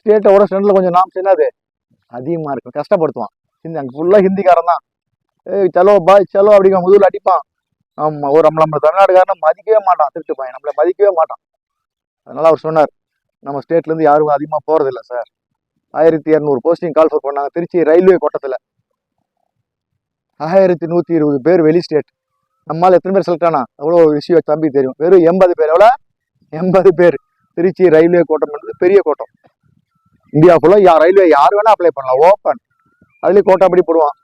ஸ்டேட்டோட central கொஞ்சம் norms என்னது அதிகமாக இருக்கும், கஷ்டப்படுத்துவான். ஹிந்தி அங்கே ஃபுல்லாக ஹிந்திக்காரன் தான். ஏய் சலோ பாய் சலோ அப்படிங்க முதுகில் அடிப்பான். ஆமாம், ஒரு நம்ம தமிழ்நாடுக்காரனை மதிக்கவே மாட்டான், திருட்டு பையன் நம்மளை மதிக்கவே மாட்டான். அதனால அவர் சொன்னார், நம்ம ஸ்டேட்லேருந்து யாரும் அதிகமாக போகிறதில்ல சார். 1200 போஸ்டிங் கால்ஃபர் பண்ணாங்க திருச்சி ரயில்வே கோட்டத்தில். 1120 பேர் வெளி ஸ்டேட். நம்மளால் எத்தனை பேர் செலக்ட் ஆனா அவ்வளோ விஷயம் தம்பி தெரியும். வெறும் 80 பேர். எவ்வளோ? 80 பேர். திருச்சி ரயில்வே கோட்டம் பெரிய கோட்டம். இந்தியா ஃபுல்லாக ரயில்வே யார் வேணா அப்ளை பண்ணலாம், ஓப்பன். அதுலேயும் கோட்டா படி போடுவான்.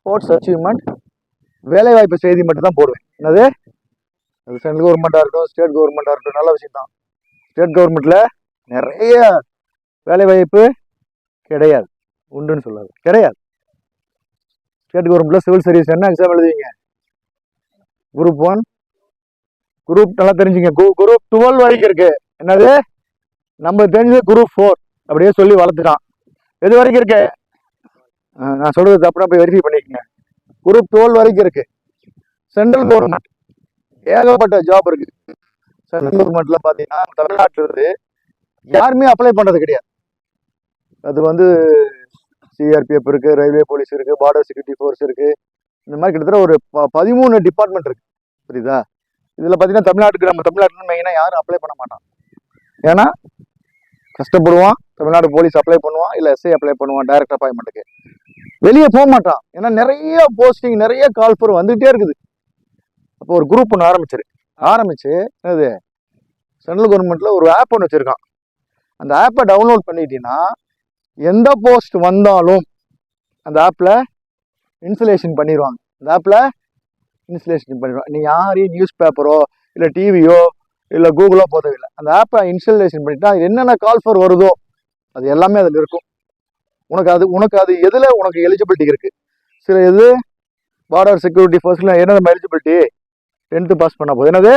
ஸ்போர்ட்ஸ் அச்சீவ்மெண்ட், வேலைவாய்ப்பு செய்தி மட்டும் தான் போடுவேன். என்னது? அது சென்ட்ரல் கவர்மெண்ட்டாக இருக்கட்டும், ஸ்டேட் கவர்மெண்ட்டாக இருக்கட்டும், நல்ல விஷயம் தான். ஸ்டேட் கவர்மெண்ட்டில் நிறைய வேலைவாய்ப்பு கிடையாது, உண்டுன்னு சொல்லாது, கிடையாது. ஸ்டேட் கவர்மெண்ட்டில் சிவில் சர்வீஸ் என்ன எக்ஸாம் எழுதுவீங்க? குரூப் 1, குரூப் நல்லா தெரிஞ்சுங்க. குரூப் 12 வரைக்கும் இருக்கு. என்னது? நம்ம தெரிஞ்சது குரூப் 4 அப்படியே சொல்லி வளர்த்துட்டான். எது வரைக்கும் இருக்கு? நான் சொல்றது தப்புனா போய் வெரிஃபை பண்ணிக்கங்க. குரூப் 12 வரைக்கும் இருக்கு. சென்ட்ரல் கவர்மெண்ட் ஏகப்பட்ட ஜாப் இருக்கு. சென்ட்ரல் கவர்மெண்ட்ல பாத்தீங்கன்னா தமிழ்நாட்டில் இருந்து யாருமே அப்ளை பண்றது கிடையாது. அது வந்து சிஆர்பிஎஃப் இருக்கு, ரயில்வே போலீஸ் இருக்கு, பார்டர் செக்யூரிட்டி ஃபோர்ஸ் இருக்கு. இந்த மாதிரி கிட்டத்தட்ட ஒரு 13 டிபார்ட்மெண்ட் இருக்கு. புரியுதா? இதுல பாத்தீங்கன்னா தமிழ்நாட்டுக்கு நம்ம தமிழ்நாட்டுல மெயினா யாரும் அப்ளை பண்ண மாட்டான். ஏன்னா கஷ்டப்படுவான். தமிழ்நாடு போலீஸ் அப்ளை பண்ணுவான், இல்ல எஸ்ஐ அப்ளை பண்ணுவான் டைரக்ட் அப்பாயின்மெண்ட்டுக்கு. வெளியே போக மாட்டான். ஏன்னா நிறைய போஸ்டிங், நிறைய கால்ஃபர் வந்துகிட்டே இருக்குது. அப்போ ஒரு குரூப் ஒன்று ஆரம்பிச்சு என்னது, சென்ட்ரல் கவர்மெண்ட்ல ஒரு ஆப் ஒன்று வச்சிருக்கான். அந்த ஆப்பை டவுன்லோட் பண்ணிட்டீங்கன்னா எந்த போஸ்ட் வந்தாலும் அந்த ஆப்ல இன்ஸ்டலேஷன் பண்ணிடுவாங்க. நீ யாரையும் நியூஸ் பேப்பரோ இல்ல டிவியோ இல்ல கூகுளோ போதவில்லை. அந்த ஆப்பை இன்ஸ்டலேஷன் பண்ணிட்டா என்னென்ன கால்ஃபர் வருதோ அது எல்லாமே அதுல இருக்கும். உனக்கு அது எதுல உனக்கு எலிஜிபிலிட்டி இருக்கு. சில இது பார்டர் செக்யூரிட்டி ஃபோர்ஸ்ல என்ன நம்ம எலிஜிபிலிட்டி 10th பாஸ் பண்ண போதும். என்னது?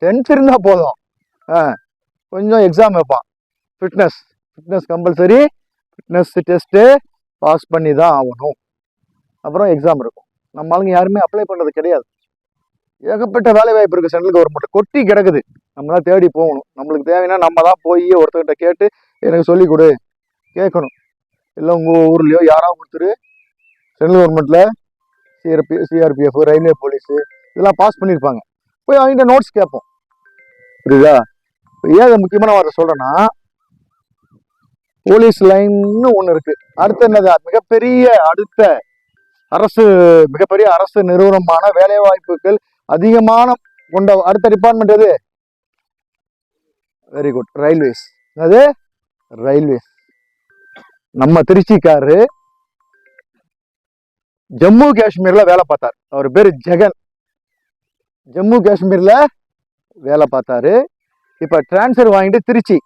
10th இருந்தா போதும். கொஞ்சம் எக்ஸாம் வைப்பான். Fitness compulsory. Fitness test pass பண்ணி தான் ஆகணும். அப்புறம் எக்ஸாம் இருக்கும். நம்ம ஆளுங்க யாருமே அப்ளை பண்ணுறது கிடையாது. ஏகப்பட்ட வேலை வாய்ப்பு இருக்குது சென்ட்ரல் கவர்மெண்ட், கொட்டி கிடக்குது. நம்ம தான் தேடி போகணும். நம்மளுக்கு தேவைன்னா நம்ம தான் போய் ஒருத்தர்கிட்ட கேட்டு எனக்கு சொல்லி கொடு கேட்கணும். இல்லை உங்கள் ஊர்லேயோ யாராவது ஒருத்தர் சென்ட்ரல் கவர்மெண்ட்டில் சிஆர்பிஎஃப், ரயில்வே போலீஸு இதெல்லாம் பாஸ் பண்ணியிருப்பாங்க. போய் அவங்ககிட்ட நோட்ஸ் கேட்போம். புரியுதா? ஏன் முக்கியமான வார்த்தை சொல்கிறேன்னா, போலீஸ் லைன்னு ஒன்று இருக்கு. அடுத்து என்னது? மிகப்பெரிய அரசு நிறுவனமான வேலை வாய்ப்புகள் அதிகமான கொண்ட அடுத்த டிபார்ட்மெண்ட் எது? Very good, railways. அது ரயில்வேஸ். நம்ம திருச்சிக்காரு ஜம்மு காஷ்மீர்ல வேலை பார்த்தார். அவர் பேரு ஜெகன். ஜம்மு காஷ்மீர்ல வேலை பார்த்தாரு. இப்ப டிரான்ஸ்ஃபர் வாங்கிட்டு திருச்சி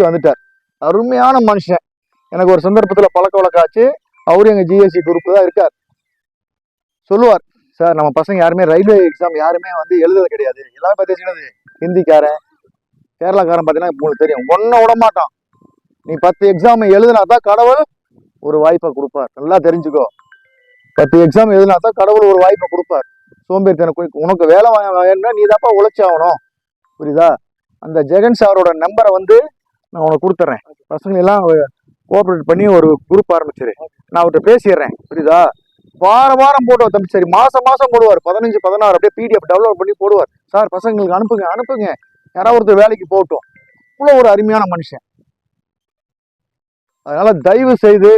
வந்துட்டார். அருமையான மனுஷன். எனக்கு ஒரு சந்தர்ப்பத்தில் பழக்க வழக்காச்சு. அவரும் எங்க ஜிஎஸ்சி குரூப் தான் இருக்கார். சொல்லுவார், சார் நம்ம பசங்க யாருமே ரயில்வே எக்ஸாம் யாருமே வந்து எழுதுறது கிடையாது. எல்லாமே பார்த்தீங்கன்னா ஹிந்திக்காரன், கேரளாக்காரன் பார்த்தீங்கன்னா உங்களுக்கு தெரியும், ஒன்னும் விட மாட்டான். நீ 10 எக்ஸாம் எழுதுனா தான் கடவுள் ஒரு வாய்ப்பை கொடுப்பார். நல்லா தெரிஞ்சுக்கோ. 10 எக்ஸாம் எழுதுனா தான் கடவுள் ஒரு வாய்ப்பை கொடுப்பார். சோம்பேறித்தனம் உனக்கு வேலை வாங்கினா நீ தாப்பா உழைச்சாகணும். புரியுதா? அந்த ஜெகன் சாரோட நம்பரை வந்து நான் உனக்கு கொடுத்துட்றேன். பசங்க எல்லாம் கோஆப்ரேட் பண்ணி ஒரு குரூப் ஆரம்பிச்சிரு. நான் அவர்கிட்ட பேசிடுறேன். புரியுதா? வாரம் போடுவார் தம்பி. சரி, மாசம் போடுவார். 15, 16 அப்படியே பிடிஎஃப் டவுன்லோட் பண்ணி போடுவார். சார் பசங்களுக்கு அனுப்புங்க யாராவது ஒருத்தர் வேலைக்கு போகட்டும். இவ்வளோ ஒரு அருமையான மனுஷன். அதனால தயவு செய்து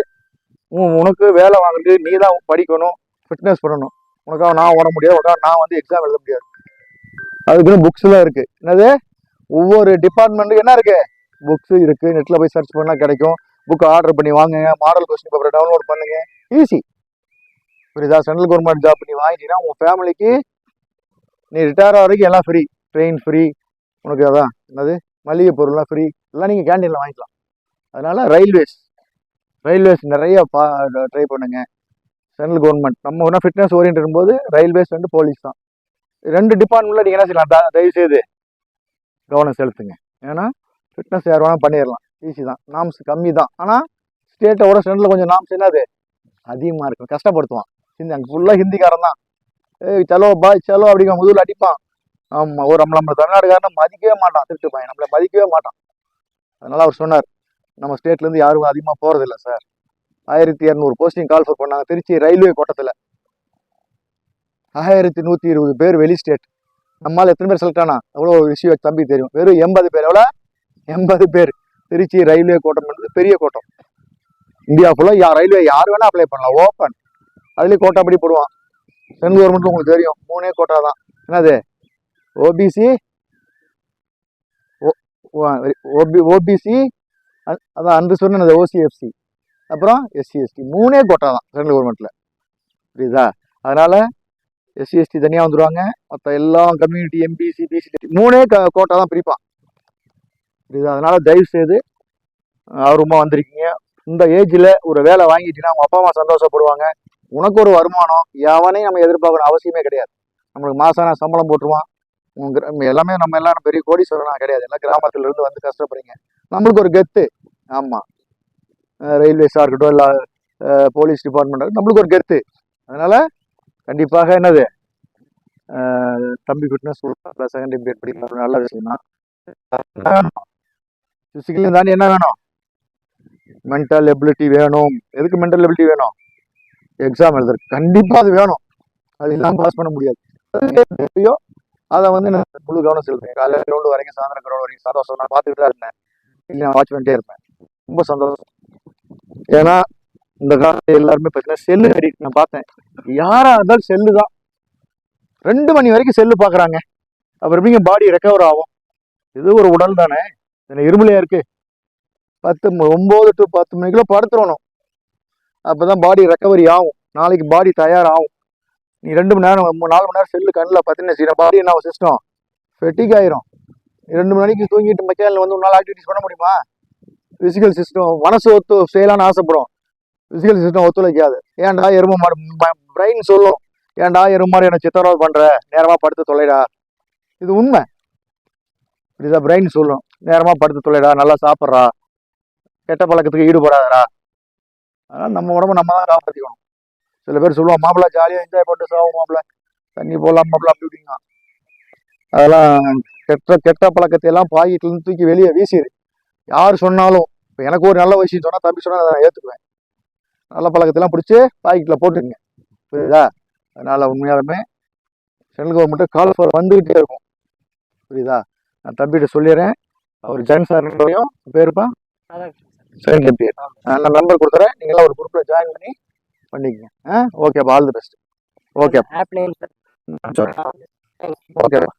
உனக்கு வேலை வாங்கிட்டு நீ தான் படிக்கணும், ஃபிட்னஸ் பண்ணணும். உனக்காக நான் ஓட முடியாது, நான் வந்து எக்ஸாம் எழுத முடியாது. அதுக்குன்னு புக்ஸ்லாம் இருக்கு. என்னது? ஒவ்வொரு டிபார்ட்மெண்ட்டுக்கு என்ன இருக்கு? புக்ஸ் இருக்கு. நெட்ல போய் சர்ச் பண்ணா கிடைக்கும். புக் ஆர்டர் பண்ணி வாங்குங்க. மாடல் கொஸ்டின் பேப்பரை டவுன்லோட் பண்ணுங்க. ஈஸி. புரியுதா? சென்ட்ரல் கவர்மெண்ட் ஜாப் நீ வாங்கிட்டீங்கன்னா உங்க ஃபேமிலிக்கு நீ ரிட்டையர் ஆகிற வரைக்கும் எல்லாம் ஃப்ரீ. Train free. உனக்கு அதான் என்னது, மளிகை பொருள்லாம் ஃப்ரீ. எல்லாம் நீங்க கேண்டீன்ல வாங்கிக்கலாம். அதனால ரயில்வேஸ் நிறைய ட்ரை பண்ணுங்க. சென்ட்ரல் கவர்மெண்ட் நம்ம ஒன்றா ஃபிட்னஸ் ஓரியன்ட் போது ரயில்வேஸ் வந்து போலீஸ் தான். 2 டிபார்ட்மெண்ட்ல நீங்க என்ன செய்யலாம்? தயவு செய்து கவனம் செலுத்துங்க. ஏன்னா ஃபிட்னஸ் யார் வேணாலும் பண்ணிடலாம். ஈஸி தான். நாம்ஸ் கம்மி தான். ஆனால் ஸ்டேட்டோட சென்ட்ரல் கொஞ்சம் நாம்ஸ் என்னது அதிகமாக இருக்கும், கஷ்டப்படுத்துவான். அங்கே ஃபுல்லாக ஹிந்திக்காரன் தான். ஏய் சலோ பாய் சலோ அப்படிங்க முதுகில் அடிப்பான். ஆமா, ஒரு நம்ம தமிழ்நாடுக்காரனை மதிக்கவே மாட்டான், திருட்டு பையன் நம்மளை மதிக்கவே மாட்டான். அதனால அவர் சொன்னார், நம்ம ஸ்டேட்ல இருந்து யாரும் அதிகமா போறது இல்லை சார். 1200 போஸ்டிங் கால்ஃபர் பண்ணாங்க திருச்சி ரயில்வே கோட்டத்துல. 1120 பேர் வெளி ஸ்டேட். நம்மளால எத்தனை பேர் செலக்ட் ஆனா அவ்வளோ விஷயம் தம்பி தெரியும். வெறும் 80 பேர். எவ்வளோ? 80 பேர். திருச்சி ரயில்வே கோட்டம் பெரிய கோட்டம். இந்தியா ஃபுல்லா ரயில்வே யார் வேணா அப்ளை பண்ணலாம், ஓப்பன். அதுலேயும் கோட்டா படி போடுவான். சென்ட்ரல் கவர்மெண்ட் உங்களுக்கு தெரியும், 3 கோட்டா தான். என்னது? ஓபிசி, ஓபிசி, அதான் அந்த சொன்னது ஓசிஎஃப்சி, அப்புறம் எஸ்சி எஸ்டி. 3 கோட்டா தான் சென்ட்ரல் கவர்மெண்ட்ல. புரியுதா? அதனால எஸ்சி எஸ்டி தனியாக வந்துடுவாங்க. மற்ற எல்லா கம்யூனிட்டி எம்பிசி பிசி 3 கோட்டா தான் பிரிப்பான். புரியுதா? அதனால தயவு செய்து ஆர்வமா வந்திருக்கீங்க. இந்த ஏஜ்ல ஒரு வேலை வாங்கிட்டீங்கன்னா அவங்க அப்பா அம்மா சந்தோஷப்படுவாங்க. உனக்கு ஒரு வருமானம் எவனையும் நம்ம எதிர்பார்க்கணும் அவசியமே கிடையாது. நம்மளுக்கு மாசான சம்பளம் போட்டுருவான். எல்லாமே நம்ம எல்லாரும் பெரிய கோடீஸ்வரனா கிடையாது. எல்லாம் கிராமத்துல இருந்து வந்து கஷ்டப்படுறீங்க. நம்மளுக்கு ஒரு கெத்து. ஆமா, ரயில்வேஸா இருக்கட்டும், இல்லை போலீஸ் டிபார்ட்மெண்ட், நம்மளுக்கு ஒரு கெத்து. அதனால கண்டிப்பாக என்னது தம்பி ஃபிட்னஸ் செகண்ட் எம்பிஎட் படிக்கிற நல்ல விஷயம் தான். பிசிக்கலி தாண்டி என்ன வேணும்? மென்டல் எபிலிட்டி வேணும். எதுக்கு மென்டல் எபிலிட்டி வேணும்? எக்ஸாம் எழுதுறது கண்டிப்பா அது வேணும். அது இல்லாமல் பாஸ் பண்ண முடியாது. எப்பயோ அதை வந்து நான் முழு கவனம் செலுத்துறேன். காலையில் கிரௌண்டு வரைக்கும் சாயந்தரம் கிரௌண்ட் வரைக்கும் சந்தோஷம். நான் பார்த்துக்கிட்டு தான் இருந்தேன், இல்லை நான் வாட்ச் பண்ணிட்டே இருப்பேன். ரொம்ப சந்தோஷம். ஏன்னா இந்த காலத்துல எல்லாருமே பார்த்தீங்கன்னா செல்லு அடிக்ட். நான் பார்த்தேன், யாரா இருந்தாலும் செல்லு தான். 2 மணி வரைக்கும் செல்லு பார்க்குறாங்க. அப்புறம் எப்படிங்க பாடி ரெக்கவர் ஆகும்? இது ஒரு உடல் தானே. இருமலையா இருக்கு. 9 to 10 மணிக்குள்ள படுத்துடணும். அப்பதான் பாடி ரெக்கவரி ஆகும். நாளைக்கு பாடி தயாராகும். நீ 2 மணி நேரம் 4 மணி நேரம் செல்லு கண்ணில் பார்த்தீங்கன்னா பாடி என்ன சிஸ்டம் ஃபெட்டிக் ஆயிரும். 2 மணிக்கு தூங்கிட்டு மெக்கானில் வந்து உன்னால ஆக்டிவிட்டிஸ் பண்ண முடியுமா? பிசிக்கல் சிஸ்டம் மனசு செய்யலான்னு ஆசைப்படும். பிசிக்கல் சிஸ்டம் ஒத்துழைக்காது. ஏன்டா எரும மாடு பிரெயின் சொல்லும், ஏன்டா எரும மாடு என்ன சித்தரவு பண்ற, நேரமா படுத்து தொலைடா. இது உண்மை. இப்படிதான் பிரெயின் சொல்லும், நேரமா படுத்து தொலைடா, நல்லா சாப்பிட்றா, கெட்ட பழக்கத்துக்கு ஈடுபடாதடா. அதனால நம்ம உடம்பு நம்ம தான் காப்பாற்றிக்கணும். சில பேர் சொல்லுவான், மாப்பிள்ளை ஜாலியாக என்ஜாய் பண்ணிட்டு சாவும் மாப்பிள்ளை, தண்ணி போடலாம் மாப்பிள்ளை அப்படி இப்படிங்க. அதெல்லாம் கெட்ட பழக்கத்தை எல்லாம் பாக்கெட்லேருந்து தூக்கி வெளியே வீசிடு. யார் சொன்னாலும், இப்போ எனக்கு ஒரு நல்ல விஷயம் சொன்னால் தம்பி சொன்னால் நான் ஏற்றுக்குவேன். நல்ல பழக்கத்தெல்லாம் பிடிச்சி பாக்கெட்டில் போட்டுருங்க. புரியுதா? அதனால உண்மையாலுமே சென்ட்ரல் கவர்மெண்ட்டு கால் ஃபார் வந்துகிட்டே இருக்கும். புரியுதா? நான் தம்பிகிட்ட சொல்லிடுறேன். அவர் ஜெகன் சார் பேருப்பா செகண்ட் எம்பிஎட். நான் நம்பர் கொடுத்துறேன். நீங்களாம் ஒரு குரூப்பில் ஜாயின் பண்ணிக்கங்க. ஓகேப்பா, ஆல் தி பெஸ்ட். ஓகே ஓகேப்பா.